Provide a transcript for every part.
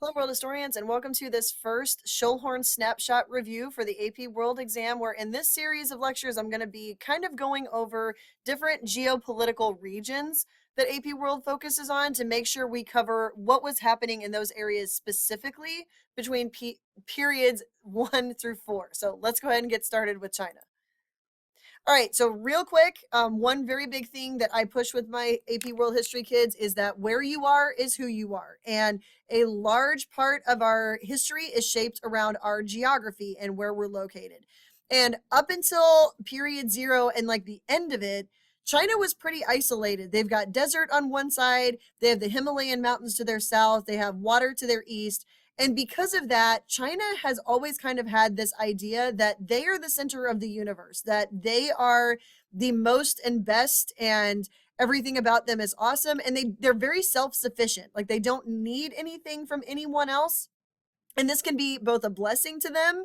Hello, world historians, and welcome to this first Schoellhorn Snapshot review for the AP World Exam, where in this series of lectures, I'm going to be kind of going over different geopolitical regions that AP World focuses on to make sure we cover what was happening in those areas specifically between periods 1 through 4. So let's go ahead and get started with China. All right, so real quick, one very big thing that I push with my AP World History kids is that where you are is who you are. And a large part of our history is shaped around our geography and where we're located. And up until period 0 and like the end of it, China was pretty isolated. They've got desert on one side, they have the Himalayan mountains to their south, they have water to their east. And because of that, China has always kind of had this idea that they are the center of the universe, that they are the most and best, and everything about them is awesome. And they're very self-sufficient. Like they don't need anything from anyone else. And this can be both a blessing to them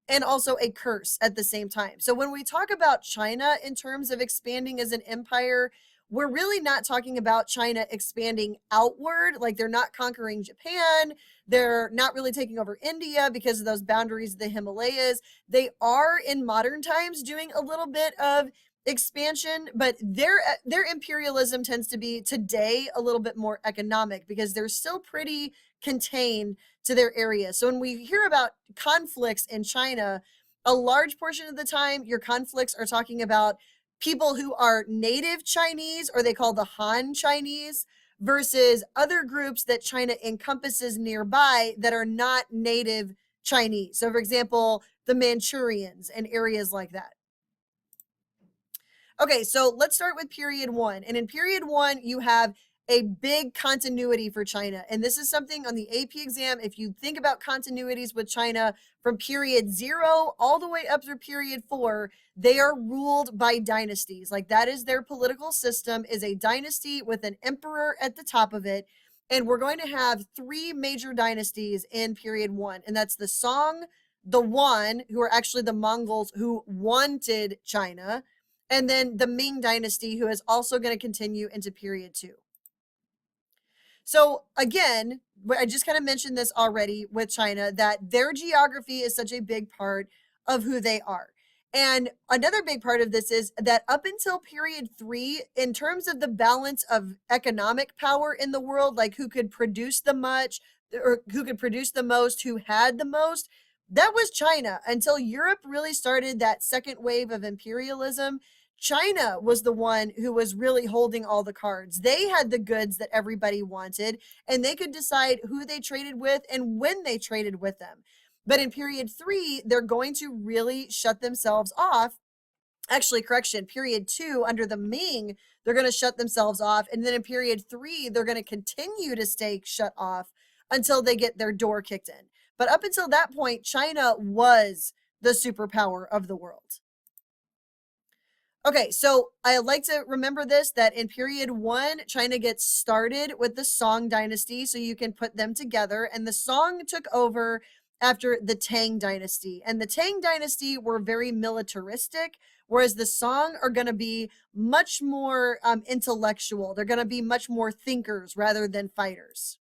and also a curse at the same time. So when we talk about China in terms of expanding as an empire, we're really not talking about China expanding outward. Like they're not conquering Japan. They're not really taking over India because of those boundaries of the Himalayas. They are in modern times doing a little bit of expansion, but their imperialism tends to be today a little bit more economic because they're still pretty contained to their area. So when we hear about conflicts in China, a large portion of the time your conflicts are talking about people who are native Chinese, or they call the Han Chinese, versus other groups that China encompasses nearby that are not native Chinese. So for example, the Manchurians and areas like that. Okay, so let's start with period 1. And in period 1, you have a big continuity for China. And this is something on the AP exam. If you think about continuities with China from period 0 all the way up through period 4, they are ruled by dynasties. Like that is their political system, is a dynasty with an emperor at the top of it. And we're going to have 3 major dynasties in period 1. And that's the Song, the Yuan, who are actually the Mongols who wanted China, and then the Ming Dynasty, who is also going to continue into period 2. So again, I just kind of mentioned this already with China, that their geography is such a big part of who they are. And another big part of this is that up until period 3, in terms of the balance of economic power in the world, like who could produce the much or who could produce the most, who had the most, that was China until Europe really started that second wave of imperialism. China was the one who was really holding all the cards. They had the goods that everybody wanted, and they could decide who they traded with and when they traded with them. But in period 3, they're going to really shut themselves off. Actually, correction, period 2, under the Ming, they're going to shut themselves off. And then in period 3, they're going to continue to stay shut off until they get their door kicked in. But up until that point, China was the superpower of the world. Okay, so I like to remember this, that in period 1, China gets started with the Song dynasty, so you can put them together. And the Song took over after the Tang dynasty. And the Tang dynasty were very militaristic, whereas the Song are going to be much more intellectual. They're going to be much more thinkers rather than fighters.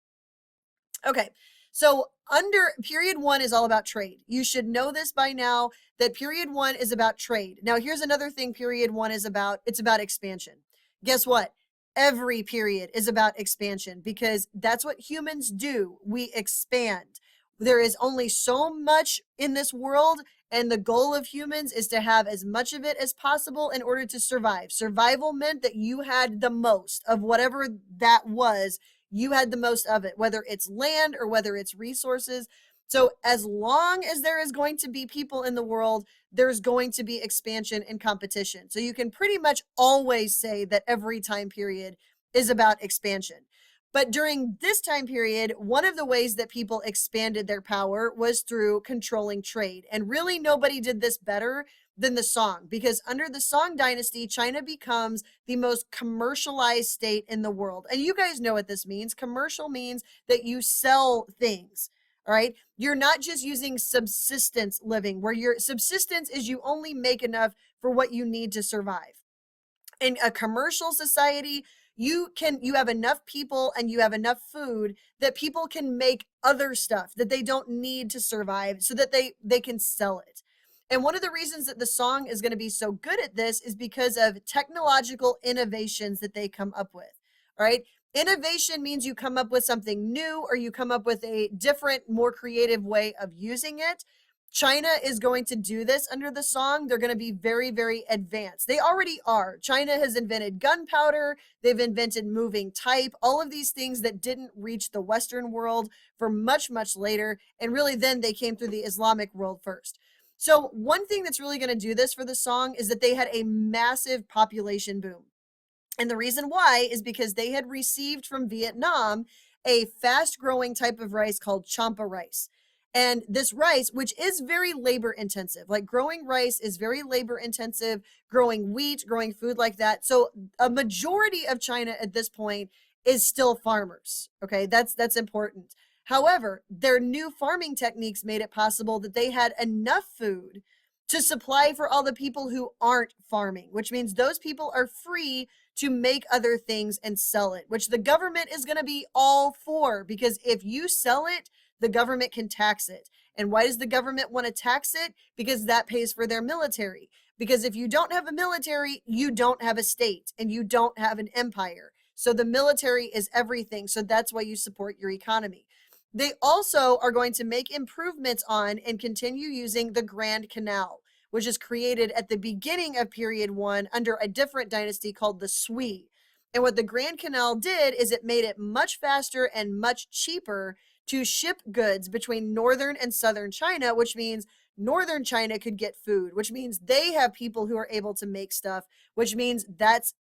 Okay, so under period 1 is all about trade. You should know this by now, that period 1 is about trade. Now, here's another thing period 1 is about. It's about expansion. Guess what? Every period is about expansion because that's what humans do. We expand. There is only so much in this world, and the goal of humans is to have as much of it as possible in order to survive. Survival meant that you had the most of whatever that was. You had the most of it, whether it's land or whether it's resources. So as long as there is going to be people in the world, there's going to be expansion and competition. So you can pretty much always say that every time period is about expansion. But during this time period, one of the ways that people expanded their power was through controlling trade. And really nobody did this better than the Song, because under the Song dynasty, China becomes the most commercialized state in the world. And you guys know what this means. Commercial means that you sell things. All right. You're not just using subsistence living, where your subsistence is you only make enough for what you need to survive. In a commercial society, you have enough people and you have enough food that people can make other stuff that they don't need to survive so that they can sell it. And one of the reasons that the song is going to be so good at this is because of technological innovations that they come up with. All right. Innovation means you come up with something new or you come up with a different, more creative way of using it. China is going to do this under the song. They're going to be very, very advanced. They already are. China has invented gunpowder. They've invented moving type, all of these things that didn't reach the Western world for much, much later. And really, then they came through the Islamic world first. So, one thing that's really going to do this for the song is that they had a massive population boom. And the reason why is because they had received from Vietnam a fast growing type of rice called champa rice. And this rice, which is very labor intensive, like growing rice is very labor intensive, growing wheat, growing food like that. So a majority of China at this point is still farmers. Okay, that's important. However, their new farming techniques made it possible that they had enough food to supply for all the people who aren't farming, which means those people are free to make other things and sell it, which the government is going to be all for, because if you sell it, the government can tax it. And why does the government want to tax it? Because that pays for their military. Because if you don't have a military, you don't have a state and you don't have an empire. So the military is everything. So that's why you support your economy. They also are going to make improvements on and continue using the Grand Canal, which is created at the beginning of period 1 under a different dynasty called the Sui. And what the Grand Canal did is it made it much faster and much cheaper to ship goods between northern and southern China, which means northern China could get food, which means they have people who are able to make stuff, which means that's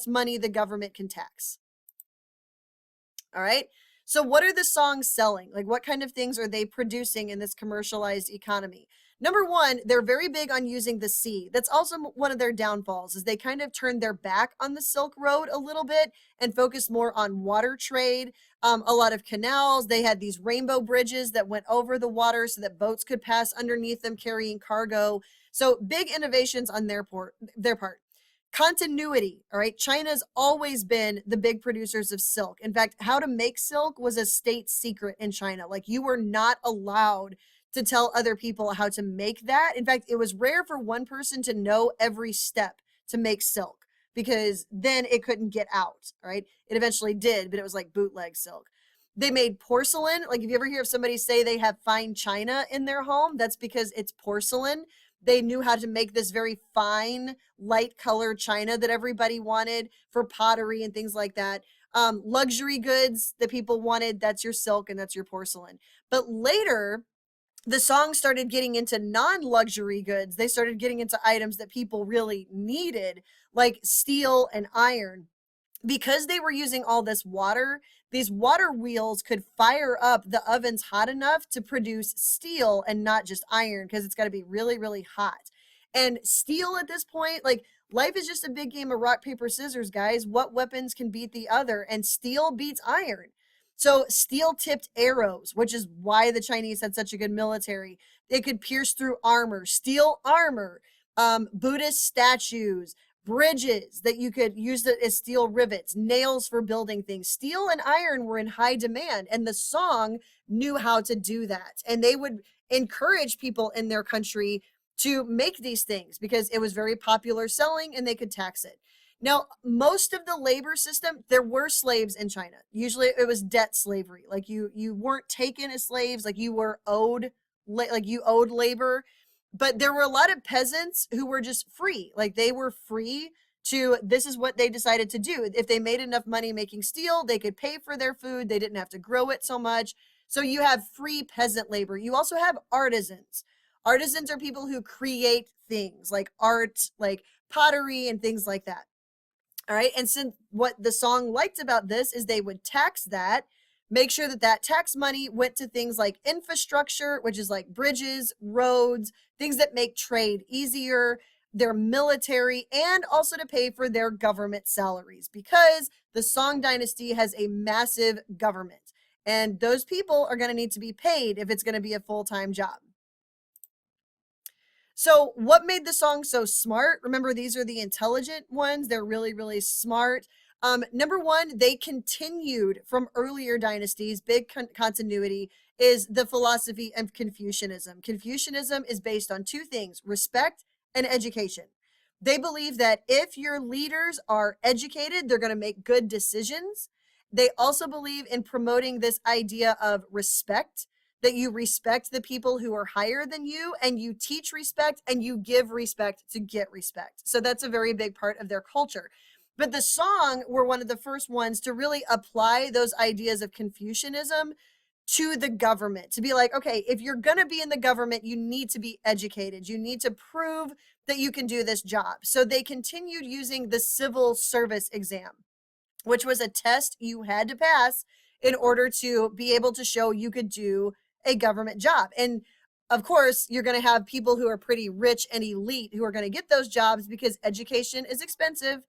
money the government can tax. All right. So what are the songs selling? Like, what kind of things are they producing in this commercialized economy? Number one, they're very big on using the sea. That's also one of their downfalls, is they kind of turned their back on the Silk Road a little bit and focused more on water trade. A lot of canals. They had these rainbow bridges that went over the water so that boats could pass underneath them carrying cargo. So big innovations on their part. Continuity. All right. China's always been the big producers of silk. In fact, how to make silk was a state secret in China. Like, you were not allowed to tell other people how to make that. In fact, it was rare for one person to know every step to make silk, because then it couldn't get out. Right. It eventually did, but it was like bootleg silk. They made porcelain. Like, if you ever hear of somebody say they have fine china in their home, that's because it's porcelain. They knew how to make this very fine, light colored china that everybody wanted for pottery and things like that. Luxury goods that people wanted, that's your silk and that's your porcelain. But later, the song started getting into non-luxury goods. They started getting into items that people really needed, like steel and iron. Because they were using all this water, these water wheels could fire up the ovens hot enough to produce steel and not just iron, because it's got to be really, really hot. And steel at this point, like, life is just a big game of rock, paper, scissors, guys. What weapons can beat the other? And steel beats iron. So steel tipped arrows, which is why the Chinese had such a good military. They could pierce through armor, steel armor, Buddhist statues, bridges that you could use as steel rivets, nails for building things. Steel and iron were in high demand, and the song knew how to do that. And they would encourage people in their country to make these things because it was very popular selling and they could tax it. Now, most of the labor system, there were slaves in China. Usually it was debt slavery. Like, you weren't taken as slaves, like you were owed, like you owed labor. But there were a lot of peasants who were just free. Like, they were free to, this is what they decided to do. If they made enough money making steel, they could pay for their food. They didn't have to grow it so much. So you have free peasant labor. You also have artisans. Artisans are people who create things like art, like pottery and things like that. All right. And since what the song liked about this is they would tax that, make sure that that tax money went to things like infrastructure, which is like bridges, roads, things that make trade easier, their military, and also to pay for their government salaries, because the Song dynasty has a massive government. And those people are going to need to be paid if it's going to be a full-time job. So what made the song so smart? Remember, these are the intelligent ones. They're really, really smart. Number one, they continued from earlier dynasties. Big continuity is the philosophy of Confucianism. Confucianism is based on two things: respect and education. They believe that if your leaders are educated, they're going to make good decisions. They also believe in promoting this idea of respect, that you respect the people who are higher than you, and you teach respect and you give respect to get respect. So that's a very big part of their culture. But the Song were one of the first ones to really apply those ideas of Confucianism to the government, to be like, okay, if you're going to be in the government, you need to be educated. You need to prove that you can do this job. So they continued using the civil service exam, which was a test you had to pass in order to be able to show you could do a government job. And of course, you're going to have people who are pretty rich and elite who are going to get those jobs because education is expensive.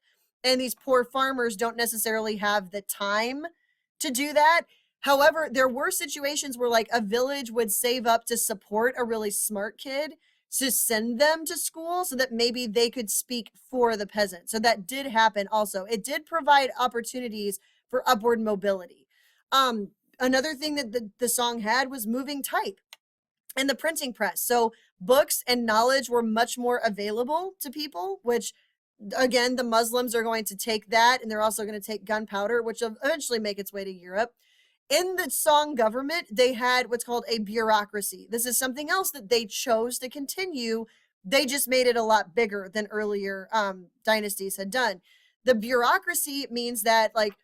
And these poor farmers don't necessarily have the time to do that. However, there were situations where like a village would save up to support a really smart kid to send them to school so that maybe they could speak for the peasant. So that did happen also. It did provide opportunities for upward mobility. Another thing that the Song had was moving type and the printing press. So books and knowledge were much more available to people, which again, the Muslims are going to take that, and they're also going to take gunpowder, which will eventually make its way to Europe. In the Song government, they had what's called a bureaucracy. This is something else that they chose to continue. They just made it a lot bigger than earlier dynasties had done. The bureaucracy means that like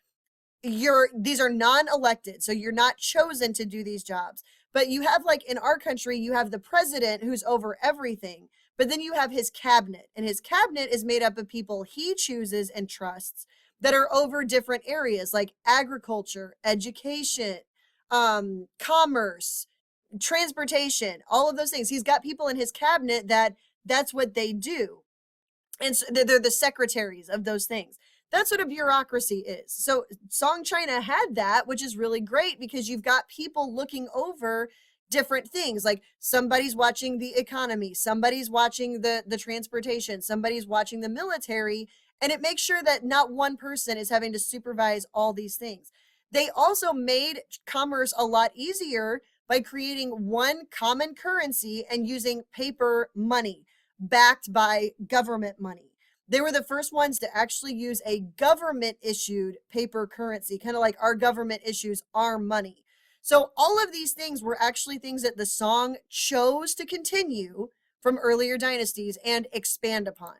these are non-elected, so you're not chosen to do these jobs. But you have, like in our country, you have the president who's over everything, but then you have his cabinet, and his cabinet is made up of people he chooses and trusts that are over different areas like agriculture, education, commerce, transportation, all of those things. He's got people in his cabinet that's what they do. And so they're the secretaries of those things. That's what a bureaucracy is. So Song China had that, which is really great because you've got people looking over different things. Like somebody's watching the economy, somebody's watching the transportation, somebody's watching the military, and it makes sure that not one person is having to supervise all these things. They also made commerce a lot easier by creating one common currency and using paper money backed by government money. They were the first ones to actually use a government issued paper currency, kind of like our government issues our money. So all of these things were actually things that the Song chose to continue from earlier dynasties and expand upon.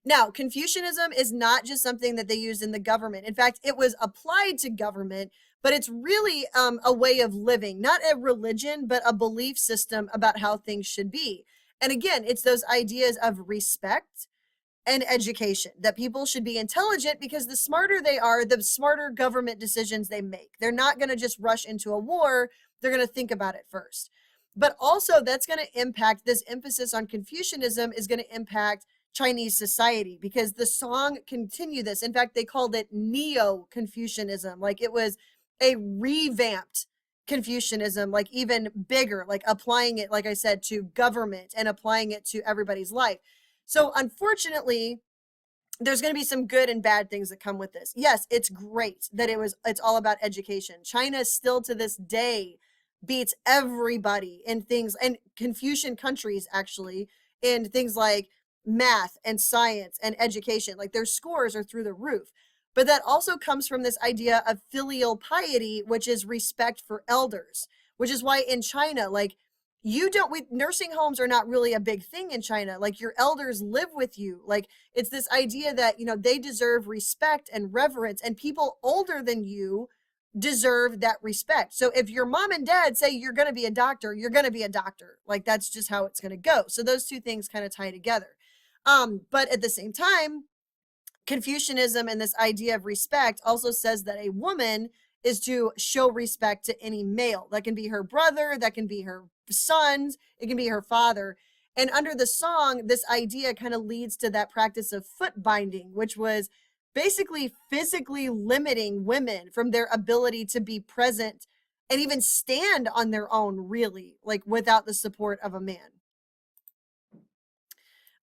Now, Confucianism is not just something that they used in the government. In fact, it was applied to government, but it's really a way of living, not a religion, but a belief system about how things should be. And again, it's those ideas of respect and education, that people should be intelligent because the smarter they are, the smarter government decisions they make. They're not going to just rush into a war. They're going to think about it first. But also that's going to impact, this emphasis on Confucianism is going to impact Chinese society because the Song continue this. In fact, they called it Neo-Confucianism. Like it was a revamped Confucianism, like even bigger, like applying it, like I said, to government and applying it to everybody's life. So unfortunately, there's going to be some good and bad things that come with this. Yes, it's great that it's all about education. China still to this day beats everybody in things, and Confucian countries actually, in things like math and science and education. Like their scores are through the roof. But that also comes from this idea of filial piety, which is respect for elders, which is why in China, like nursing homes are not really a big thing in China. Like your elders live with you. Like it's this idea that, they deserve respect and reverence, and people older than you deserve that respect. So if your mom and dad say you're going to be a doctor, you're going to be a doctor. Like that's just how it's going to go. So those two things kind of tie together. But at the same time, Confucianism and this idea of respect also says that a woman is to show respect to any male. That can be her brother, that can be her sons, it can be her father. And under the Song, this idea kind of leads to that practice of foot binding, which was basically physically limiting women from their ability to be present and even stand on their own, really, like without the support of a man.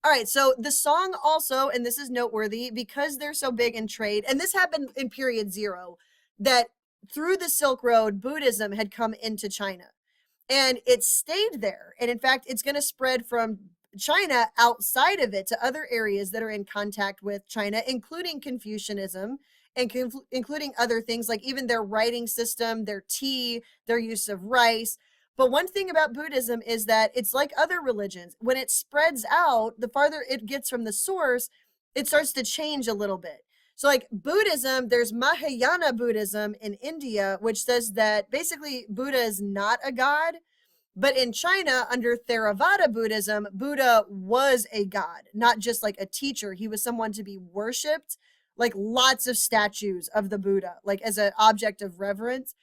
All right, so the song also, and this is noteworthy because they're so big in trade, and this happened in period zero, that through the Silk Road, Buddhism had come into China and it stayed there. And in fact, it's going to spread from China outside of it to other areas that are in contact with China, including Confucianism and including other things like even their writing system, their tea, their use of rice. But one thing about Buddhism is that it's like other religions. When it spreads out, the farther it gets from the source, it starts to change a little bit. So, like Buddhism, there's Mahayana Buddhism in India, which says that basically Buddha is not a god. But in China, under Theravada Buddhism, Buddha was a god, not just like a teacher. He was someone to be worshipped, like lots of statues of the Buddha, like as an object of reverence.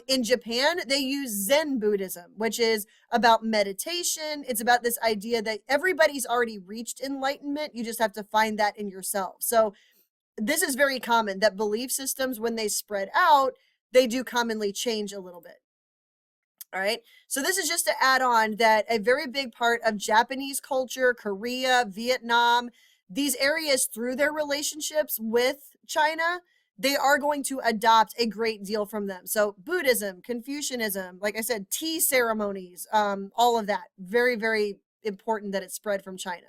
In Japan, they use Zen Buddhism, which is about meditation. It's about this idea that everybody's already reached enlightenment. You just have to find that in yourself. So this is very common that belief systems, when they spread out, they do commonly change a little bit. All right. So this is just to add on that a very big part of Japanese culture, Korea, Vietnam, these areas through their relationships with China, they are going to adopt a great deal from them. So Buddhism, Confucianism, like I said, tea ceremonies, all of that. Very, very important that it spread from China.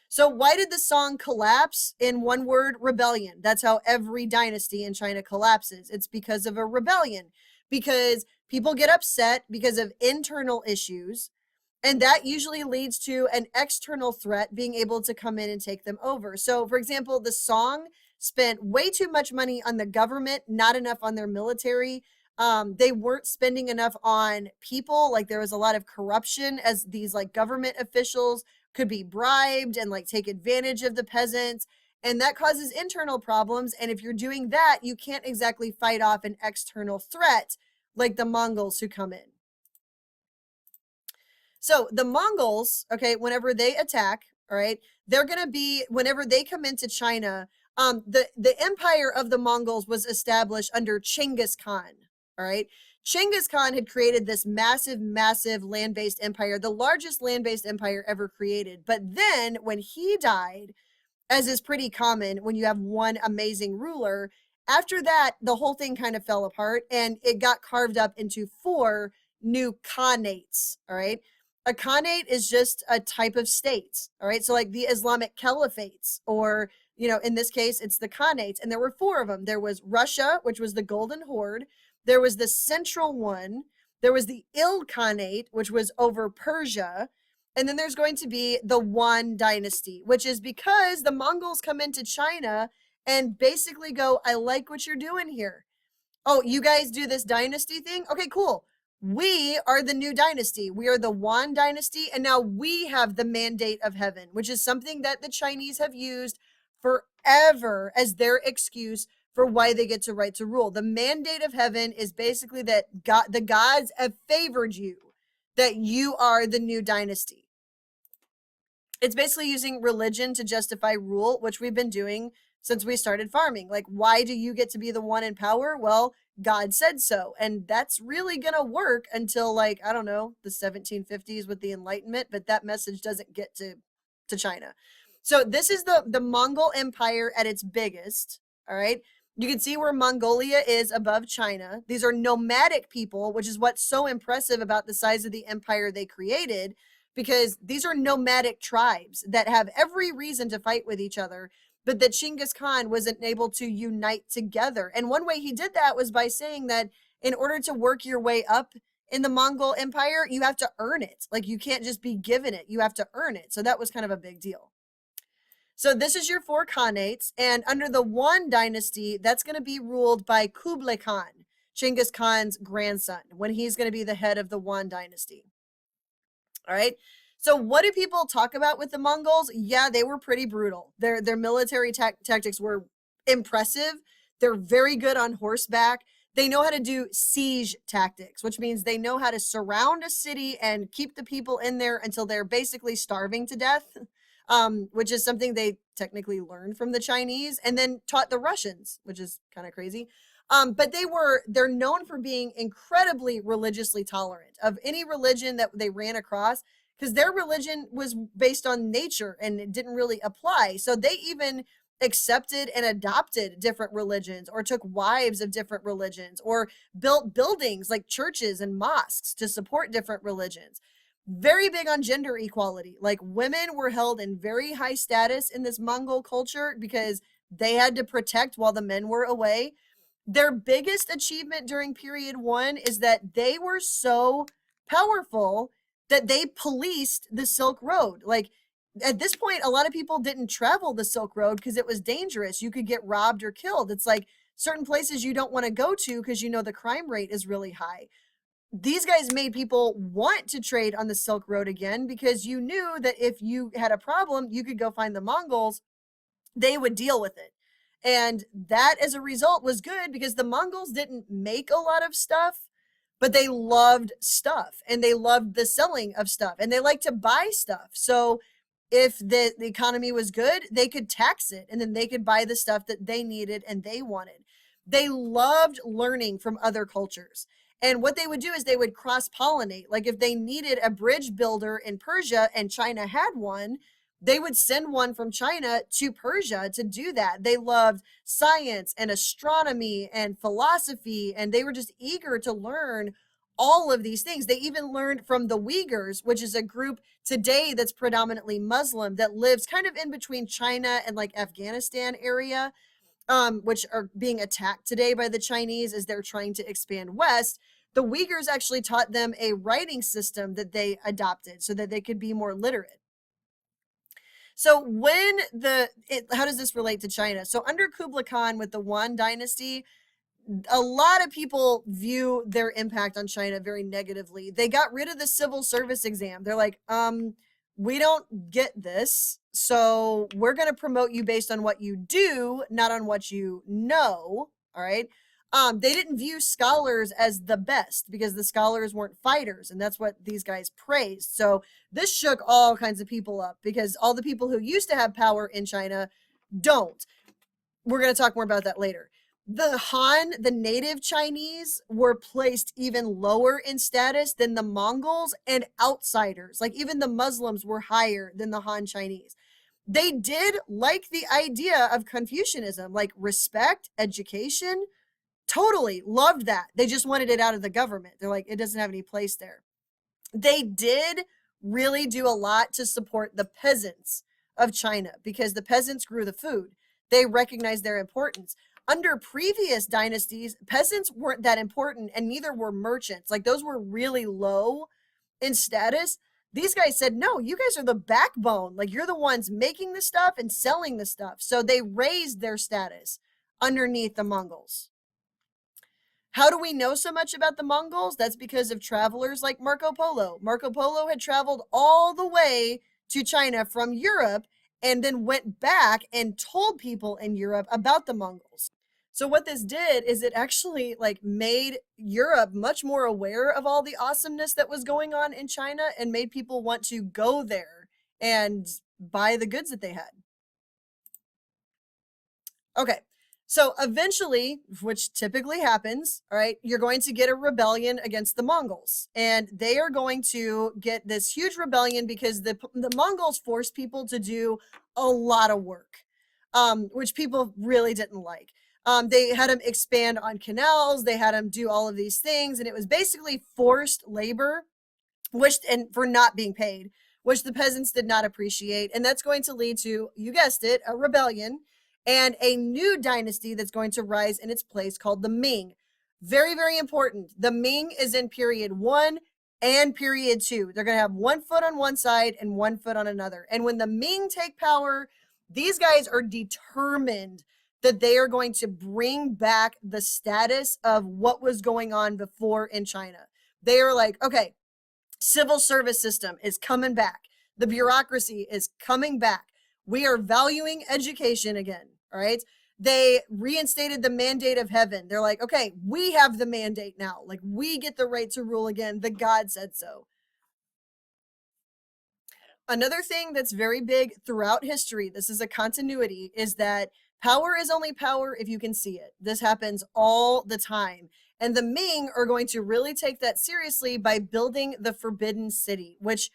So why did the song collapse? In one word, rebellion. That's how every dynasty in China collapses. It's because of a rebellion, because people get upset because of internal issues, and that usually leads to an external threat being able to come in and take them over. So, for example, the song spent way too much money on the government, not enough on their military. They weren't spending enough on people. Like there was a lot of corruption as these like government officials could be bribed and like take advantage of the peasants. And that causes internal problems. And if you're doing that, you can't exactly fight off an external threat like the Mongols who come in. So the Mongols, okay, whenever they attack, all right, they're going to be, whenever they come into China, the empire of the Mongols was established under Chinggis Khan, all right? Chinggis Khan had created this massive, massive land-based empire, the largest land-based empire ever created. But then when he died, as is pretty common when you have one amazing ruler, after that, the whole thing kind of fell apart and it got carved up into 4 new khanates, all right? A khanate is just a type of state, all right? So like the Islamic caliphates, or, you know, in this case, it's the khanates. And there were 4 of them. There was Russia, which was the Golden Horde. There was the central one. There was the Ilkhanate, which was over Persia. And then there's going to be the Yuan dynasty, which is because the Mongols come into China and basically go, I like what you're doing here. Oh, you guys do this dynasty thing? Okay, cool. We are the new dynasty. We are the Yuan dynasty. And now we have the mandate of heaven, which is something that the Chinese have used forever as their excuse for why they get to right to rule. The mandate of heaven is basically that God, the gods have favored you, that you are the new dynasty. It's basically using religion to justify rule, which we've been doing since we started farming. Like, why do you get to be the one in power? Well, God said so. And that's really going to work until, like, I don't know, the 1750s with the Enlightenment, but that message doesn't get to China. So this is the Mongol Empire at its biggest, all right? You can see where Mongolia is above China. These are nomadic people, which is what's so impressive about the size of the empire they created, because these are nomadic tribes that have every reason to fight with each other, but that Chinggis Khan wasn't able to unite together. And one way he did that was by saying that in order to work your way up in the Mongol Empire, you have to earn it. Like, you can't just be given it. You have to earn it. So that was kind of a big deal. So this is your 4 khanates, and under the Yuan dynasty, that's going to be ruled by Kublai Khan, Chinggis Khan's grandson, when he's going to be the head of the Yuan dynasty. All right. So what do people talk about with the Mongols? Yeah, they were pretty brutal. Their military tactics were impressive. They're very good on horseback. They know how to do siege tactics, which means they know how to surround a city and keep the people in there until they're basically starving to death. Which is something they technically learned from the Chinese and then taught the Russians, which is kind of crazy. But they're known for being incredibly religiously tolerant of any religion that they ran across. because their religion was based on nature and it didn't really apply. So they even accepted and adopted different religions, or took wives of different religions, or built buildings like churches and mosques to support different religions. Very big on gender equality. Like, women were held in very high status in this Mongol culture because they had to protect while the men were away. Their biggest achievement during period one is that they were so powerful that they policed the Silk Road. Like, at this point, a lot of people didn't travel the Silk Road because it was dangerous. You could get robbed or killed. It's like certain places you don't want to go to because you know the crime rate is really high. These guys made people want to trade on the Silk Road again because you knew that if you had a problem, you could go find the Mongols, they would deal with it. And that, as a result, was good because the Mongols didn't make a lot of stuff, but they loved stuff and they loved the selling of stuff and they liked to buy stuff. So if the economy was good, they could tax it and then they could buy the stuff that they needed and they wanted. They loved learning from other cultures. And what they would do is they would cross pollinate. Like, if they needed a bridge builder in Persia and China had one, they would send one from China to Persia to do that. They loved science and astronomy and philosophy, and they were just eager to learn all of these things. They even learned from the Uyghurs, which is a group today that's predominantly Muslim that lives kind of in between China and like Afghanistan area, which are being attacked today by the Chinese as they're trying to expand west. The Uyghurs actually taught them a writing system that they adopted so that they could be more literate. So how does this relate to China? So under Kublai Khan with the Yuan dynasty, a lot of people view their impact on China very negatively. They got rid of the civil service exam. They're like, we don't get this, so we're going to promote you based on what you do, not on what you know. All right. They didn't view scholars as the best because the scholars weren't fighters, and that's what these guys praised. So this shook all kinds of people up because all the people who used to have power in China don't. We're going to talk more about that later. The Han, the native Chinese, were placed even lower in status than the Mongols and outsiders. Like, even the Muslims were higher than the Han Chinese. They did like the idea of Confucianism, like respect, education. Totally loved that. They just wanted it out of the government. They're like, it doesn't have any place there. They did really do a lot to support the peasants of China because the peasants grew the food. They recognized their importance. Under previous dynasties, peasants weren't that important, and neither were merchants. Like, those were really low in status. These guys said, no, you guys are the backbone. Like, you're the ones making the stuff and selling the stuff. So they raised their status underneath the Mongols. How do we know so much about the Mongols? That's because of travelers like Marco Polo. Marco Polo had traveled all the way to China from Europe and then went back and told people in Europe about the Mongols. So what this did is it actually like made Europe much more aware of all the awesomeness that was going on in China and made people want to go there and buy the goods that they had. Okay. So eventually, which typically happens, all right, you're going to get a rebellion against the Mongols. And they are going to get this huge rebellion because the Mongols forced people to do a lot of work, which people really didn't like. They had them expand on canals. They had them do all of these things. And it was basically forced labor, and for not being paid, which the peasants did not appreciate. And that's going to lead to, you guessed it, a rebellion and a new dynasty that's going to rise in its place called the Ming. Very, very important. The Ming is in period 1 and period 2. They're going to have one foot on one side and one foot on another. And when the Ming take power, these guys are determined that they are going to bring back the status of what was going on before in China. They are like, okay, civil service system is coming back. The bureaucracy is coming back. We are valuing education again. All right. They reinstated the mandate of heaven. They're like, okay, we have the mandate now. Like, we get the right to rule again. The God said so. Another thing that's very big throughout history, this is a continuity, is that power is only power if you can see it. This happens all the time. And the Ming are going to really take that seriously by building the Forbidden City, which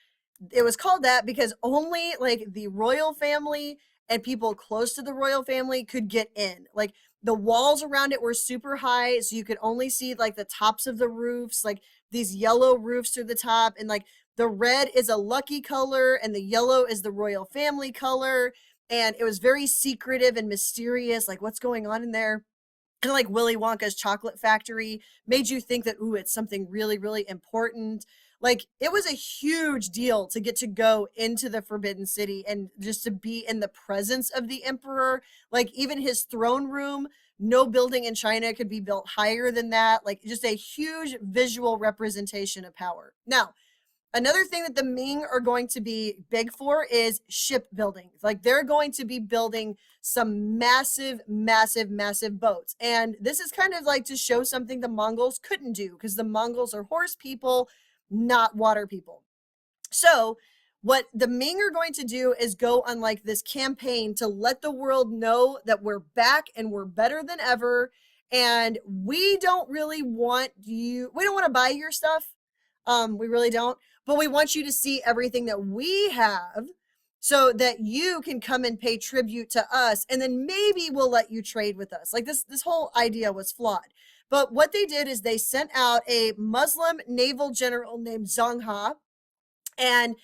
it was called that because only like the royal family and people close to the royal family could get in. Like the walls around it were super high, so you could only see like the tops of the roofs, like these yellow roofs through the top, and like the red is a lucky color and the yellow is the royal family color. And it was very secretive and mysterious, like what's going on in there. Kind of like Willy Wonka's chocolate factory made you think that, ooh, it's something really, really important. Like it was a huge deal to get to go into the Forbidden City and just to be in the presence of the emperor. Like even his throne room, no building in China could be built higher than that. Like just a huge visual representation of power. Now, another thing that the Ming are going to be big for is shipbuilding. Like they're going to be building some massive, massive, massive boats. And this is kind of like to show something the Mongols couldn't do because the Mongols are horse people, not water people. So what the Ming are going to do is go on like this campaign to let the world know that we're back and we're better than ever. And we don't really want you, we don't want to buy your stuff. We really don't, but we want you to see everything that we have so that you can come and pay tribute to us. And then maybe we'll let you trade with us. Like this whole idea was flawed. But what they did is they sent out a Muslim naval general named Zheng He, and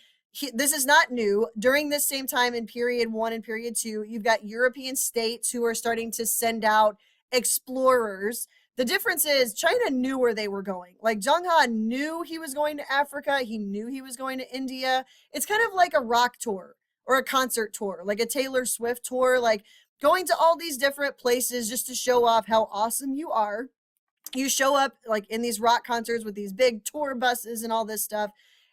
this is not new. During this same time in period 1 and period 2, you've got European states who are starting to send out explorers. The difference is China knew where they were going. Like Zheng He knew he was going to Africa. He knew he was going to India. It's kind of like a rock tour or a concert tour, like a Taylor Swift tour, like going to all these different places just to show off how awesome you are. You show up like in these rock concerts with these big tour buses and all this stuff.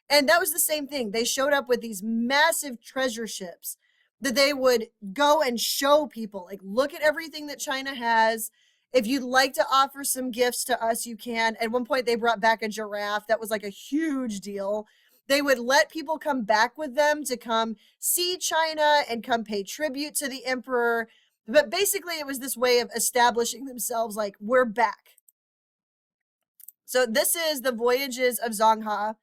And that was the same thing. They showed up with these massive treasure ships that they would go and show people, like, look at everything that China has. If you'd like to offer some gifts to us, you can. At one point, they brought back a giraffe. That was like a huge deal. They would let people come back with them to come see China and come pay tribute to the emperor. But basically, it was this way of establishing themselves like, we're back. So this is the voyages of Zheng He.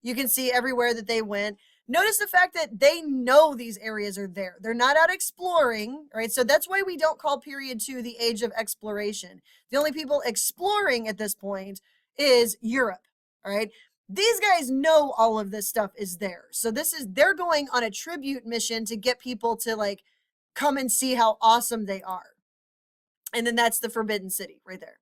You can see everywhere that they went. Notice the fact that they know these areas are there. They're not out exploring, right? So that's why we don't call period 2 the age of exploration. The only people exploring at this point is Europe, all right? These guys know all of this stuff is there. So they're going on a tribute mission to get people to like come and see how awesome they are. And then that's the Forbidden City right there.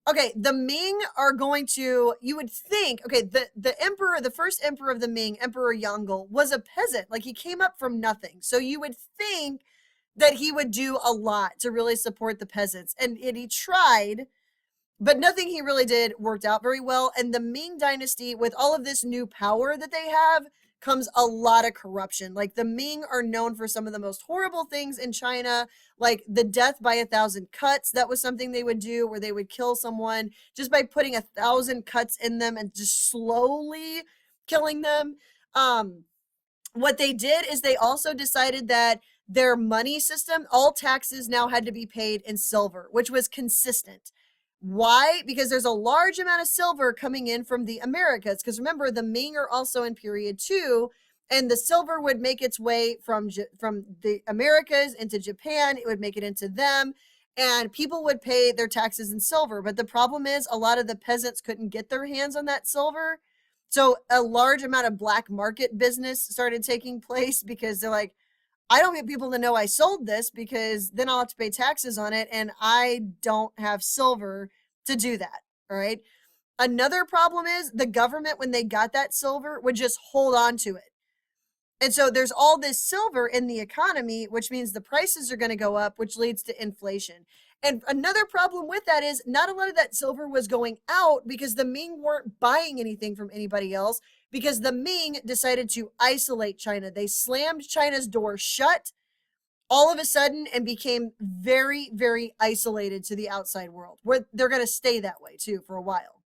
Okay, the Ming are going to, you would think, okay, the emperor, the first emperor of the Ming, Emperor Yongle, was a peasant. Like he came up from nothing. So you would think that he would do a lot to really support the peasants. And he tried, but nothing he really did worked out very well. And the Ming dynasty, with all of this new power that they have, comes a lot of corruption. Like the Ming are known for some of the most horrible things in China, like the death by 1,000 cuts. That was something they would do where they would kill someone just by putting 1,000 cuts in them and just slowly killing them. What they did is they also decided that their money system, all taxes now had to be paid in silver, which was consistent. Why? Because there's a large amount of silver coming in from the Americas. Because remember, the Ming are also in period 2, and the silver would make its way from the Americas into Japan. It would make it into them, and people would pay their taxes in silver. But the problem is a lot of the peasants couldn't get their hands on that silver. So a large amount of black market business started taking place because they're like, I don't get people to know I sold this because then I'll have to pay taxes on it. And I don't have silver to do that. All right. Another problem is the government, when they got that silver, would just hold on to it. And so there's all this silver in the economy, which means the prices are going to go up, which leads to inflation. And another problem with that is not a lot of that silver was going out because the Ming weren't buying anything from anybody else, because the Ming decided to isolate China. They slammed China's door shut all of a sudden and became very, very isolated to the outside world, where they're going to stay that way too for a while.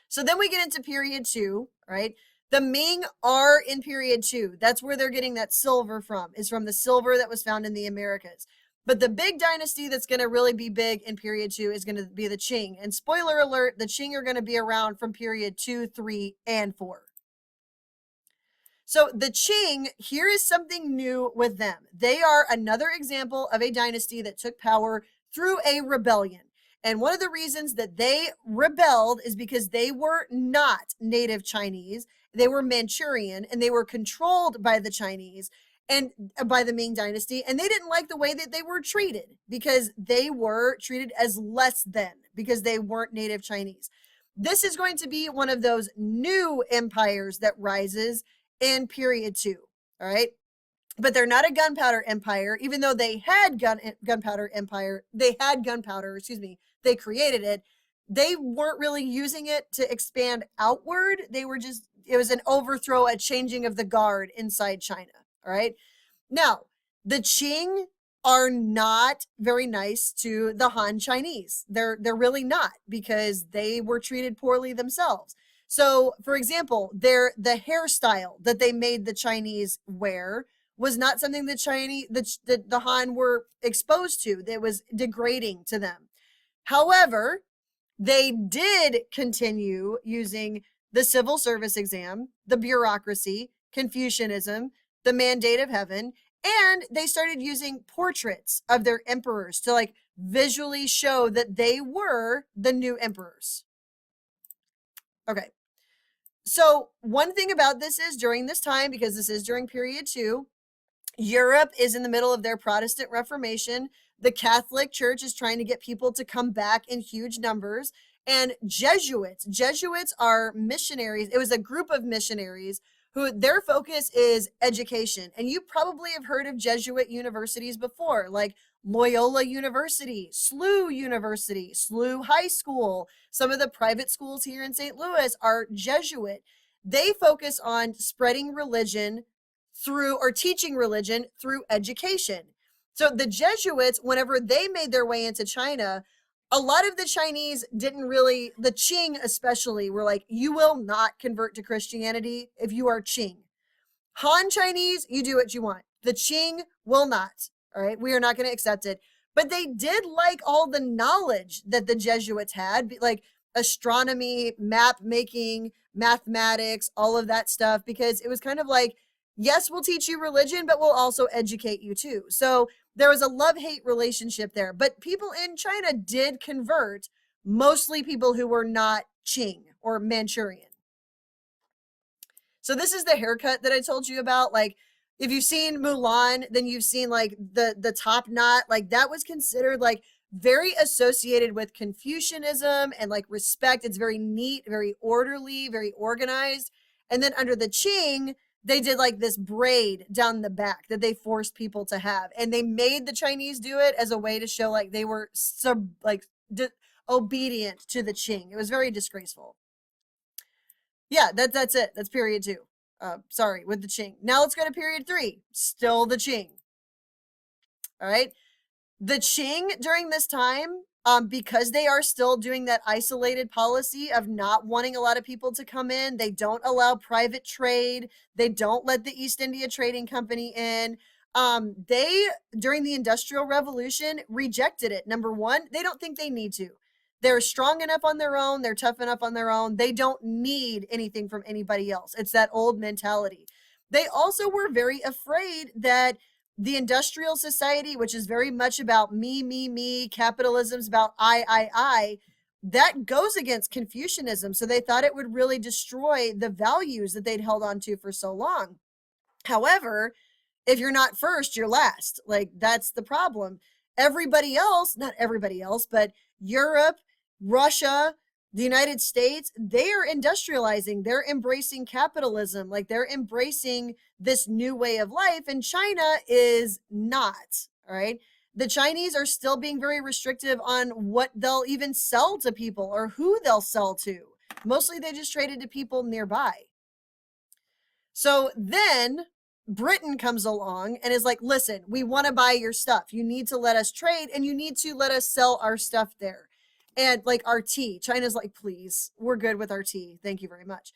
So then we get into period 2, right? The Ming are in period 2. That's where they're getting that silver from, is from the silver that was found in the Americas. But the big dynasty that's going to really be big in period 2 is going to be the Qing. And spoiler alert, the Qing are going to be around from period 2, 3, and 4. So the Qing, here is something new with them. They are another example of a dynasty that took power through a rebellion. And one of the reasons that they rebelled is because they were not native Chinese. They were Manchurian and they were controlled by the Chinese and by the Ming dynasty. And they didn't like the way that they were treated because they were treated as less than because they weren't native Chinese. This is going to be one of those new empires that rises in period 2. All right. But they're not a gunpowder empire, even though they had gunpowder empire. They had gunpowder, excuse me. They created it. They weren't really using it to expand outward. They were just, it was an overthrow, a changing of the guard inside China. All right. Now, the Qing are not very nice to the Han Chinese. They're really not, because they were treated poorly themselves. So, for example, the hairstyle that they made the Chinese wear was not something the Han were exposed to. That was degrading to them. However, they did continue using the civil service exam, the bureaucracy, Confucianism, the mandate of heaven, and they started using portraits of their emperors to like visually show that they were the new emperors. Okay. So one thing about this is during this time, because this is during period 2, Europe is in the middle of their Protestant Reformation. The Catholic Church is trying to get people to come back in huge numbers. And Jesuits are missionaries. It was a group of missionaries who their focus is education. And you probably have heard of Jesuit universities before, like Loyola University, SLU University, SLU High School. Some of the private schools here in St. Louis are Jesuit. They focus on spreading religion through, or teaching religion through education. So the Jesuits, whenever they made their way into China, a lot of the Chinese didn't really, the Qing especially, were like, you will not convert to Christianity if you are Qing. Han Chinese, you do what you want. The Qing will not. All right, we are not going to accept it. But they did like all the knowledge that the Jesuits had, like astronomy, map making, mathematics, all of that stuff, because it was kind of like, yes, we'll teach you religion, but we'll also educate you too. So there was a love-hate relationship there. But people in China did convert, mostly people who were not Qing or Manchurian. So this is the haircut that I told you about. Like, if you've seen Mulan, then you've seen like the top knot. Like, that was considered like very associated with Confucianism and like respect. It's very neat, very orderly, very organized. And then under the Qing, they did like this braid down the back that they forced people to have. And they made the Chinese do it as a way to show like they were obedient to the Qing. It was very disgraceful. Yeah, that's it. That's period 2. Sorry, with the Qing. Now let's go to period 3. Still the Qing. All right. The Qing during this time, because they are still doing that isolated policy of not wanting a lot of people to come in, they don't allow private trade. They don't let the East India Trading Company in. They, during the Industrial Revolution, rejected it. Number one, they don't think they need to. They're strong enough on their own. They're tough enough on their own. They don't need anything from anybody else. It's that old mentality. They also were very afraid that the industrial society, which is very much about me, capitalism's about I, that goes against Confucianism. So they thought it would really destroy the values that they'd held on to for so long. However, if you're not first, you're last. Like, that's the problem. Everybody else, not everybody else, but Europe, Russia, the United States, they are industrializing. They're embracing capitalism. Like, they're embracing this new way of life, and China is not. All right. The Chinese are still being very restrictive on what they'll even sell to people or who they'll sell to. Mostly they just traded to people nearby. So then Britain comes along and is like, listen, we want to buy your stuff. You need to let us trade, and you need to let us sell our stuff there. And like our tea, China's like, please, we're good with our tea. Thank you very much.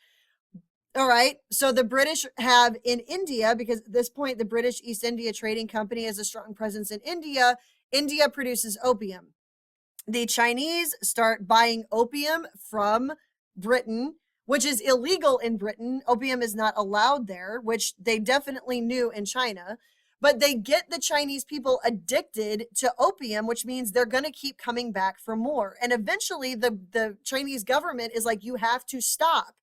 All right. So the British have in India, because at this point, the British East India Trading Company has a strong presence in India. India produces opium. The Chinese start buying opium from Britain, which is illegal in Britain. Opium is not allowed there, which they definitely knew in China. But they get the Chinese people addicted to opium, which means they're going to keep coming back for more. And eventually the Chinese government is like, you have to stop.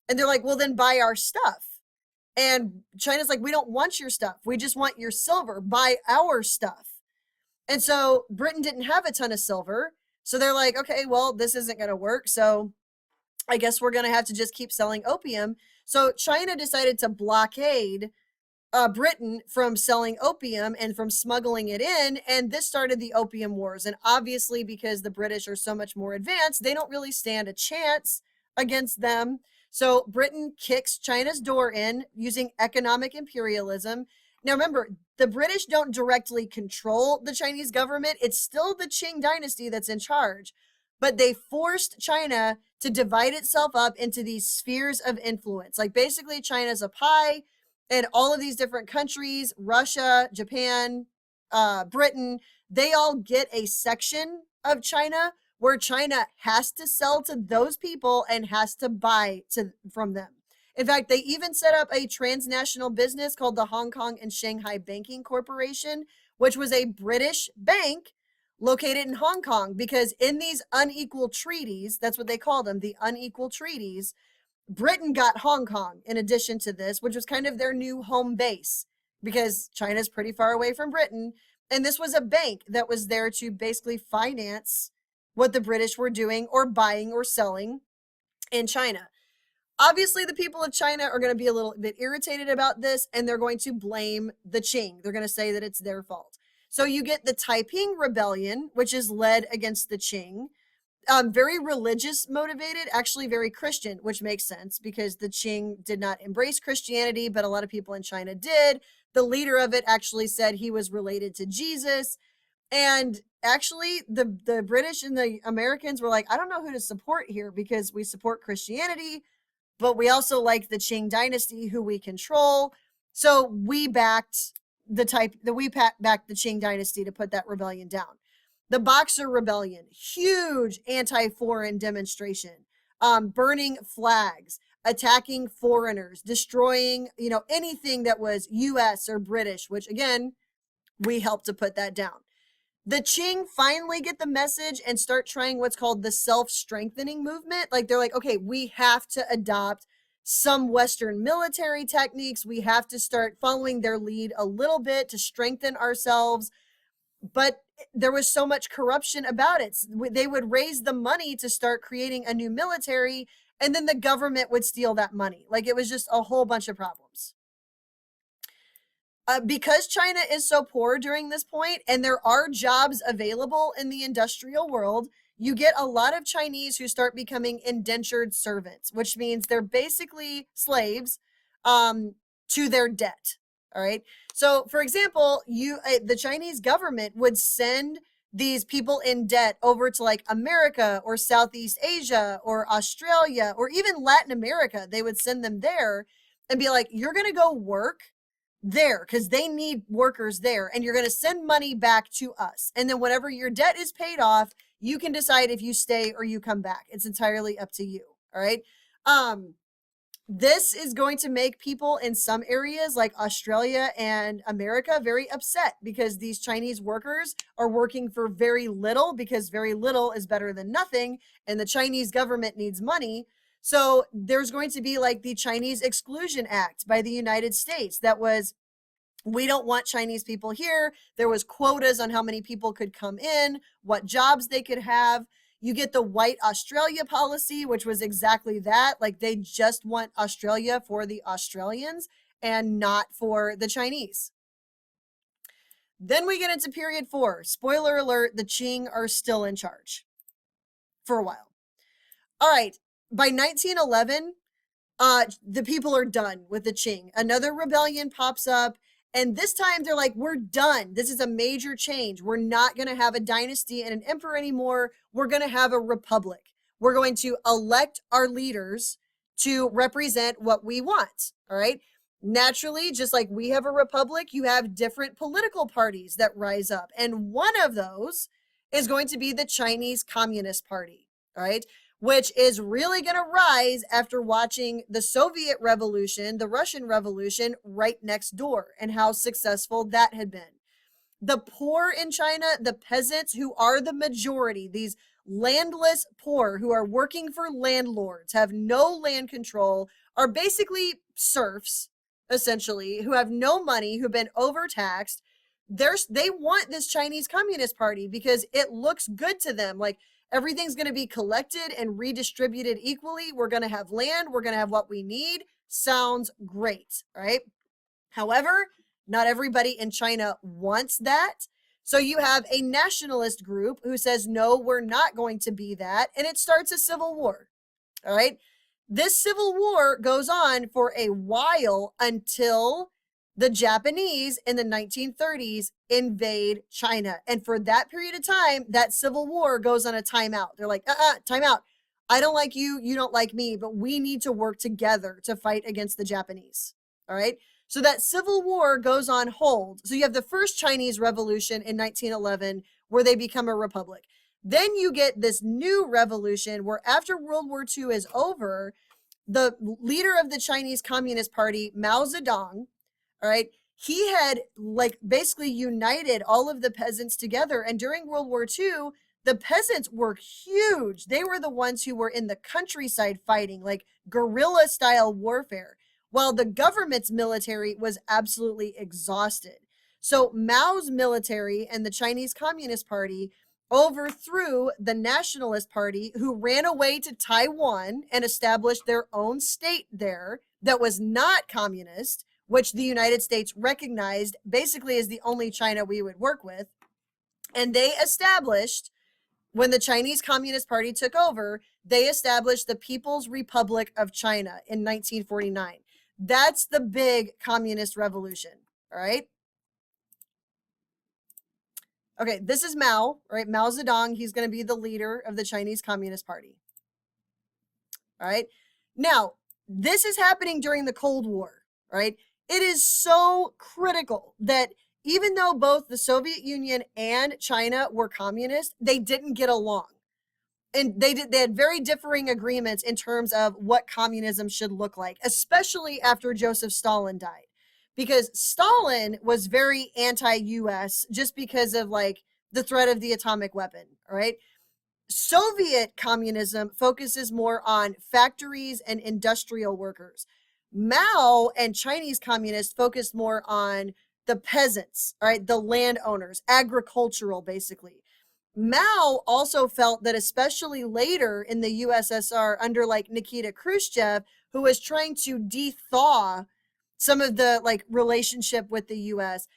And they're like, well, then buy our stuff. And China's like, we don't want your stuff. We just want your silver. Buy our stuff. And so Britain didn't have a ton of silver. So they're like, okay, well, this isn't going to work. So I guess we're going to have to just keep selling opium. So China decided to blockade Britain from selling opium and from smuggling it in. And this started the Opium Wars. And obviously, because the British are so much more advanced, they don't really stand a chance against them. So Britain kicks China's door in using economic imperialism. Now, remember, the British don't directly control the Chinese government. It's still the Qing dynasty that's in charge. But they forced China to divide itself up into these spheres of influence. Like basically, China's a pie, and all of these different countries, Russia, Japan, Britain, they all get a section of China where China has to sell to those people and has to buy from them. In fact, they even set up a transnational business called the Hong Kong and Shanghai Banking Corporation, which was a British bank located in Hong Kong, because in these unequal treaties, that's what they call them, the unequal treaties, Britain got Hong Kong in addition to this, which was kind of their new home base because China's pretty far away from Britain. And this was a bank that was there to basically finance what the British were doing or buying or selling in China. Obviously, the people of China are going to be a little bit irritated about this, and they're going to blame the Qing. They're going to say that it's their fault. So you get the Taiping Rebellion, which is led against the Qing. Very religious motivated, actually very Christian, which makes sense because the Qing did not embrace Christianity, but a lot of people in China did. The leader of it actually said he was related to Jesus. And actually, the British and the Americans were like, I don't know who to support here because we support Christianity, but we also like the Qing dynasty, who we control. So we backed the Qing dynasty to put that rebellion down. The Boxer Rebellion, huge anti-foreign demonstration, burning flags, attacking foreigners, destroying, anything that was U.S. or British, which again, we helped to put that down. The Qing finally get the message and start trying what's called the self-strengthening movement. Like they're like, okay, we have to adopt some Western military techniques. We have to start following their lead a little bit to strengthen ourselves. But there was so much corruption about it. They would raise the money to start creating a new military, and then the government would steal that money. Like it was just a whole bunch of problems. Because China is so poor during this point, and there are jobs available in the industrial world, you get a lot of Chinese who start becoming indentured servants, which means they're basically slaves to their debt. All right. So, for example, the Chinese government would send these people in debt over to like America or Southeast Asia or Australia or even Latin America. They would send them there and be like, you're going to go work there because they need workers there, and you're going to send money back to us. And then whenever your debt is paid off, you can decide if you stay or you come back. It's entirely up to you. All right. This is going to make people in some areas like Australia and America very upset because these Chinese workers are working for very little, because very little is better than nothing, and the Chinese government needs money. So there's going to be like the Chinese Exclusion Act by the United States that was, we don't want Chinese people here. There was quotas on how many people could come in, what jobs they could have. You get the White Australia policy, which was exactly that. Like they just want Australia for the Australians and not for the Chinese. Then we get into period 4. Spoiler alert, the Qing are still in charge for a while. All right, by 1911, the people are done with the Qing. Another rebellion pops up. And this time they're like, we're done. This is a major change. We're not going to have a dynasty and an emperor anymore. We're going to have a republic. We're going to elect our leaders to represent what we want. All right. Naturally, just like we have a republic, you have different political parties that rise up. And one of those is going to be the Chinese Communist Party. All right. which is really going to rise after watching the Soviet Revolution, the Russian Revolution right next door, and how successful that had been. The poor in China, the peasants who are the majority, these landless poor who are working for landlords, have no land control, are basically serfs, essentially, who have no money, who've been overtaxed. They want this Chinese Communist Party because it looks good to them. Like, everything's going to be collected and redistributed equally. We're going to have land. We're going to have what we need. Sounds great, right? However, not everybody in China wants that. So you have a nationalist group who says, no, we're not going to be that. And it starts a civil war. All right. This civil war goes on for a while until the Japanese in the 1930s invade China. And for that period of time, that civil war goes on a timeout. They're like, timeout. I don't like you. You don't like me, but we need to work together to fight against the Japanese. All right. So that civil war goes on hold. So you have the first Chinese Revolution in 1911, where they become a republic. Then you get this new revolution where after World War II is over, the leader of the Chinese Communist Party, Mao Zedong, all right, he had like basically united all of the peasants together. And during World War II, the peasants were huge. They were the ones who were in the countryside fighting, like guerrilla style warfare, while the government's military was absolutely exhausted. So Mao's military and the Chinese Communist Party overthrew the Nationalist Party, who ran away to Taiwan and established their own state there that was not communist, which the United States recognized basically as the only China we would work with. And they established, when the Chinese Communist Party took over, they established the People's Republic of China in 1949. That's the big communist revolution, all right? Okay, this is Mao, right? Mao Zedong, he's going to be the leader of the Chinese Communist Party. All right? Now, this is happening during the Cold War, right? It is so critical that even though both the Soviet Union and China were communist, they didn't get along. And they had very differing agreements in terms of what communism should look like, especially after Joseph Stalin died. Because Stalin was very anti-US just because of like the threat of the atomic weapon, all right? Soviet communism focuses more on factories and industrial workers. Mao and Chinese communists focused more on the peasants, all right, the landowners, agricultural, basically. Mao also felt that especially later in the USSR under like Nikita Khrushchev, who was trying to de-thaw some of the like relationship with the US,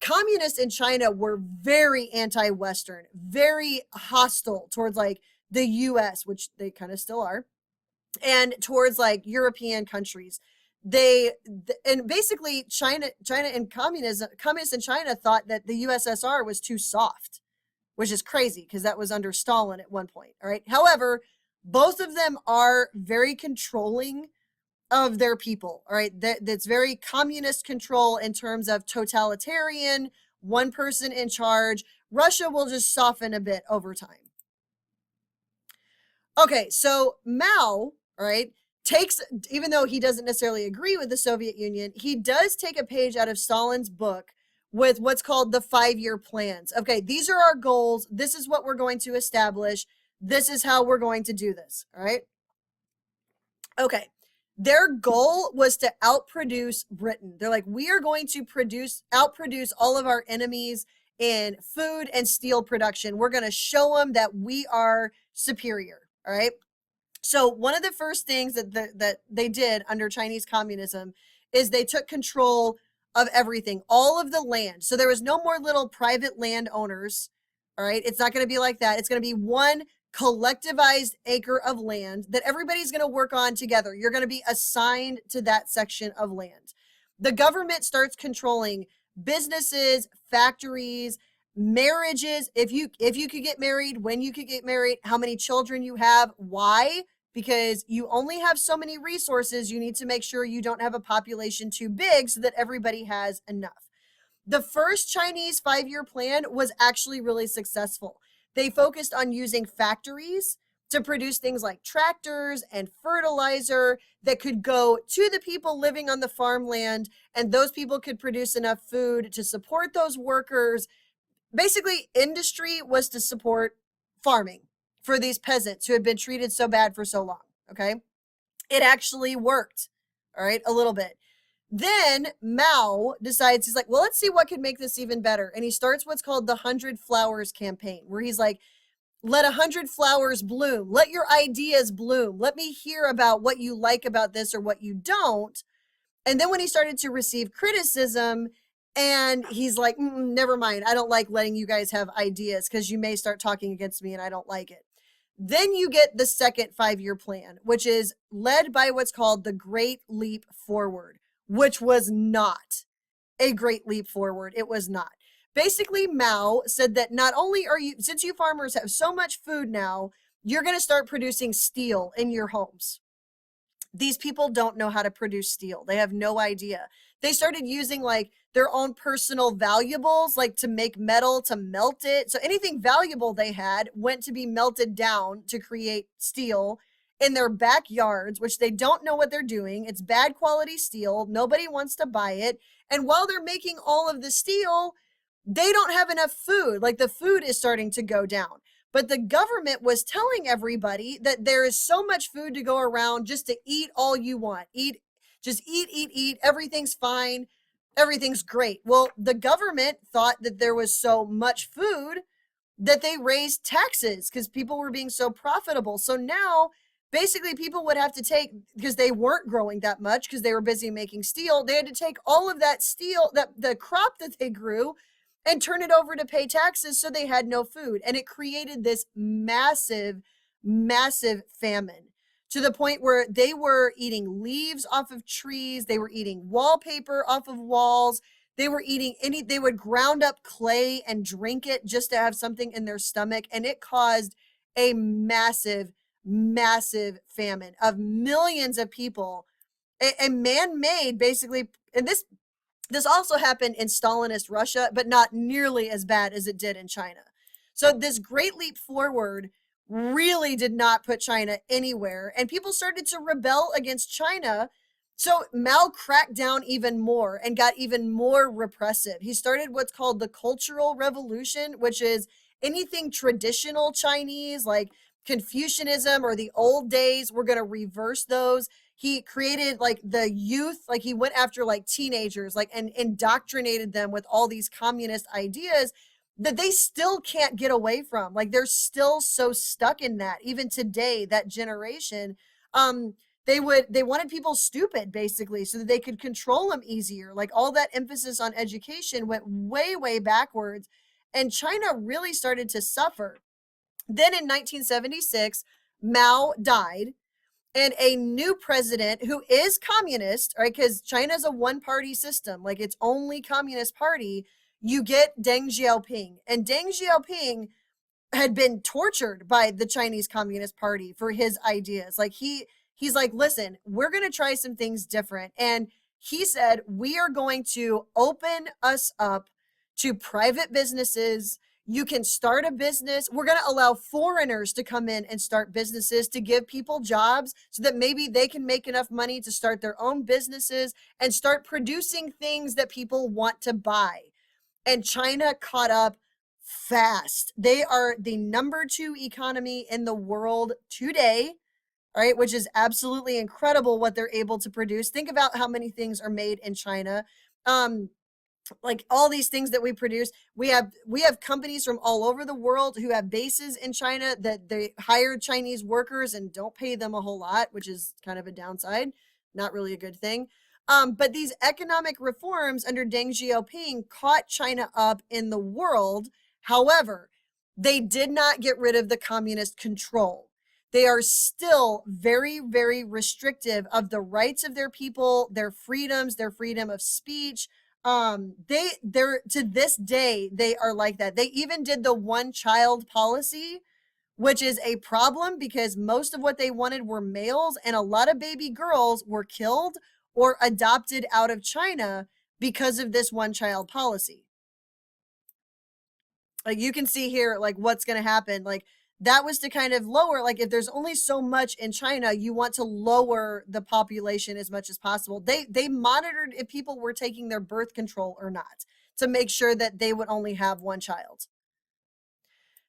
communists in China were very anti-Western, very hostile towards like the US, which they kind of still are, and towards like European countries. And basically China and communists in China thought that the USSR was too soft, which is crazy because that was under Stalin at one point. All right. However, both of them are very controlling of their people. All right. That's very communist control in terms of totalitarian, one person in charge. Russia will just soften a bit over time. Okay. So Mao, all right, takes, even though he doesn't necessarily agree with the Soviet Union, he does take a page out of Stalin's book with what's called the 5-year plans. Okay, these are our goals. This is what we're going to establish. This is how we're going to do this, all right? Okay, their goal was to outproduce Britain. They're like, we are going to outproduce all of our enemies in food and steel production. We're going to show them that we are superior, all right? So one of the first things that they did under Chinese communism is they took control of everything, all of the land. So there was no more little private landowners, all right? It's not going to be like that. It's going to be one collectivized acre of land that everybody's going to work on together. You're going to be assigned to that section of land. The government starts controlling businesses, factories, marriages, if you could get married, when you could get married, how many children you have. Why? Because you only have so many resources. You need to make sure you don't have a population too big so that everybody has enough. The first Chinese 5-year plan was actually really successful. They focused on using factories to produce things like tractors and fertilizer that could go to the people living on the farmland, and those people could produce enough food to support those workers. Basically, industry was to support farming for these peasants who had been treated so bad for so long. Okay. It actually worked. All right. A little bit. Then Mao decides, he's like, well, let's see what can make this even better. And he starts what's called the 100 Flowers campaign, where he's like, let 100 flowers bloom. Let your ideas bloom. Let me hear about what you like about this or what you don't. And then when he started to receive criticism, and he's like, never mind. I don't like letting you guys have ideas because you may start talking against me and I don't like it. Then you get the second 5-year plan, which is led by what's called the Great Leap Forward, which was not a great leap forward. It was not. Basically, Mao said that not only are you, since you farmers have so much food now, you're going to start producing steel in your homes. These people don't know how to produce steel. They have no idea. They started using like their own personal valuables, like to make metal, to melt it. So anything valuable they had went to be melted down to create steel in their backyards, which they don't know what they're doing. It's bad quality steel. Nobody wants to buy it. And while they're making all of the steel, they don't have enough food. Like the food is starting to go down. But the government was telling everybody that there is so much food to go around just to eat all you want. Just eat. Everything's fine. Everything's great. Well, the government thought that there was so much food that they raised taxes because people were being so profitable. So now basically people would have to take, because they weren't growing that much because they were busy making steel, they had to take all of that steel, that the crop that they grew, and turn it over to pay taxes, so they had no food. And it created this massive, massive famine to the point where they were eating leaves off of trees. They were eating wallpaper off of walls. They were eating they would ground up clay and drink it just to have something in their stomach. And it caused a massive, massive famine of millions of people, a man-made basically. And this also happened in Stalinist Russia, but not nearly as bad as it did in China. So this Great Leap Forward really did not put China anywhere, and people started to rebel against China. So Mao cracked down even more and got even more repressive. He started what's called the Cultural Revolution, which is anything traditional Chinese, like Confucianism or the old days. We're going to reverse those. He created like the youth, like he went after like teenagers, like, and indoctrinated them with all these communist ideas that they still can't get away from. Like they're still so stuck in that. Even today, that generation, they wanted people stupid basically so that they could control them easier. Like all that emphasis on education went way, way backwards, and China really started to suffer. Then in 1976, Mao died, and a new president who is communist, right? Because China's a one-party system, like it's only communist party. You get Deng Xiaoping, and Deng Xiaoping had been tortured by the Chinese Communist Party for his ideas. Like he's like, listen, we're going to try some things different. And he said, we are going to open us up to private businesses. You can start a business. We're going to allow foreigners to come in and start businesses to give people jobs so that maybe they can make enough money to start their own businesses and start producing things that people want to buy. And China caught up fast. They are the number 2 economy in the world today, right? Which is absolutely incredible what they're able to produce. Think about how many things are made in China. Like all these things that we produce, we have companies from all over the world who have bases in China that they hire Chinese workers and don't pay them a whole lot, which is kind of a downside, not really a good thing. But these economic reforms under Deng Xiaoping caught China up in the world. However, they did not get rid of the communist control. They are still very, very restrictive of the rights of their people, their freedoms, their freedom of speech. They're to this day, they are like that. They even did the one-child policy, which is a problem because most of what they wanted were males, and a lot of baby girls were killed or adopted out of China because of this one-child policy. Like you can see here, like what's going to happen. Like that was to kind of lower, like if there's only so much in China, you want to lower the population as much as possible. They monitored if people were taking their birth control or not to make sure that they would only have one child.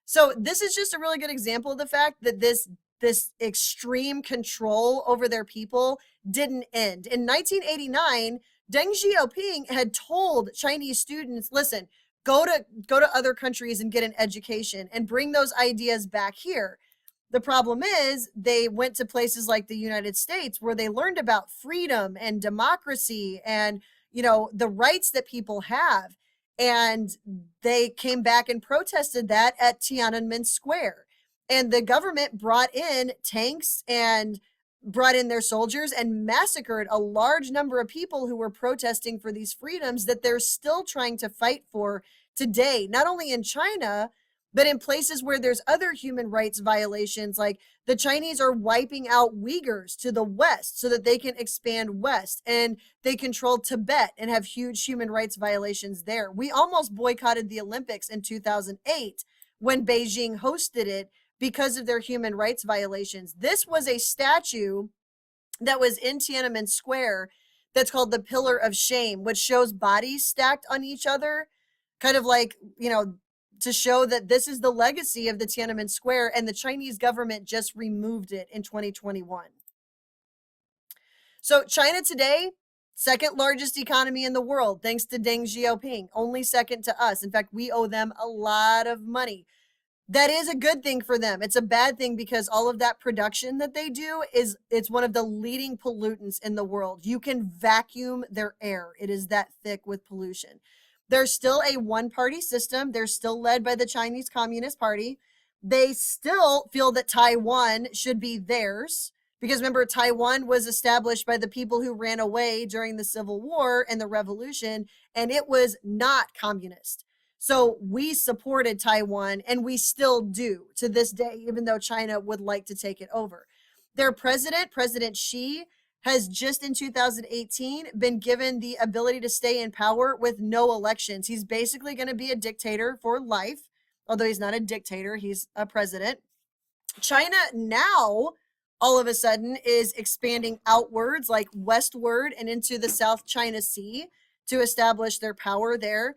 So this is just a really good example of the fact that this extreme control over their people didn't end. In 1989, Deng Xiaoping had told Chinese students, listen, go to other countries and get an education and bring those ideas back here. The problem is they went to places like the United States where they learned about freedom and democracy and, the rights that people have. And they came back and protested that at Tiananmen Square. And the government brought in tanks and brought in their soldiers and massacred a large number of people who were protesting for these freedoms that they're still trying to fight for today, not only in China, but in places where there's other human rights violations. Like the Chinese are wiping out Uyghurs to the west so that they can expand west, and they control Tibet and have huge human rights violations there. We almost boycotted the Olympics in 2008 when Beijing hosted it because of their human rights violations. This was a statue that was in Tiananmen Square that's called the Pillar of Shame, which shows bodies stacked on each other, kind of like, to show that this is the legacy of the Tiananmen Square, and the Chinese government just removed it in 2021. So China today, second largest economy in the world, thanks to Deng Xiaoping, only second to us. In fact, we owe them a lot of money. That is a good thing for them. It's a bad thing because all of that production that they do it's one of the leading pollutants in the world. You can vacuum their air. It is that thick with pollution. There's still a one-party system. They're still led by the Chinese Communist Party. They still feel that Taiwan should be theirs because remember, Taiwan was established by the people who ran away during the Civil War and the Revolution, and it was not communist. So we supported Taiwan, and we still do to this day, even though China would like to take it over. Their president, President Xi, has just in 2018 been given the ability to stay in power with no elections. He's basically going to be a dictator for life, although he's not a dictator, he's a president. China now, all of a sudden, is expanding outwards, like westward and into the South China Sea to establish their power there.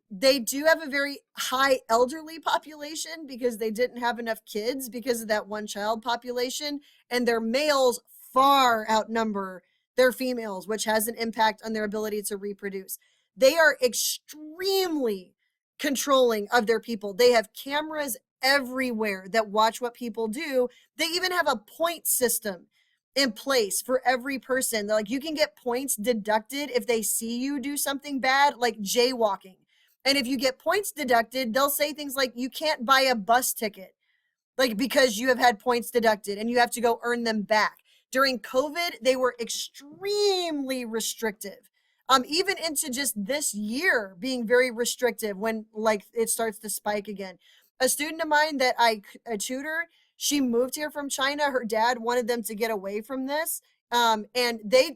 They do have a very high elderly population because they didn't have enough kids because of that one child population, and their males far outnumber their females, which has an impact on their ability to reproduce. They are extremely controlling of their people. They have cameras everywhere that watch what people do. They even have a point system in place for every person. They're like, you can get points deducted if they see you do something bad, like jaywalking. And if you get points deducted, they'll say things like, you can't buy a bus ticket, like because you have had points deducted and you have to go earn them back. During COVID, they were extremely restrictive. Even into just this year being very restrictive when like it starts to spike again. A student of mine that I tutor, she moved here from China. Her dad wanted them to get away from this. And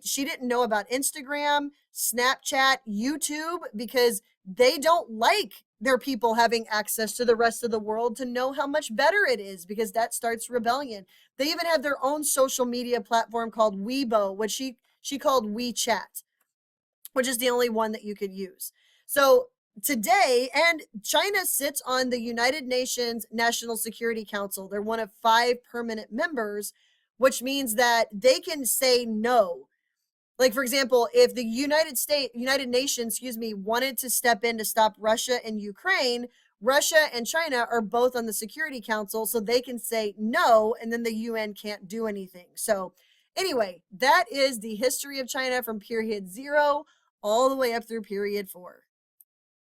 she didn't know about Instagram, Snapchat, YouTube, because they don't like their people having access to the rest of the world to know how much better it is, because that starts rebellion. They even have their own social media platform called Weibo, which she called WeChat, which is the only one that you could use. So today, and China sits on the United Nations National Security Council. They're one of 5 permanent members, which means that they can say no. Like, for example, if the United Nations, wanted to step in to stop Russia and Ukraine, Russia and China are both on the Security Council, so they can say no, and then the UN can't do anything. So anyway, that is the history of China from period 0 all the way up through period 4.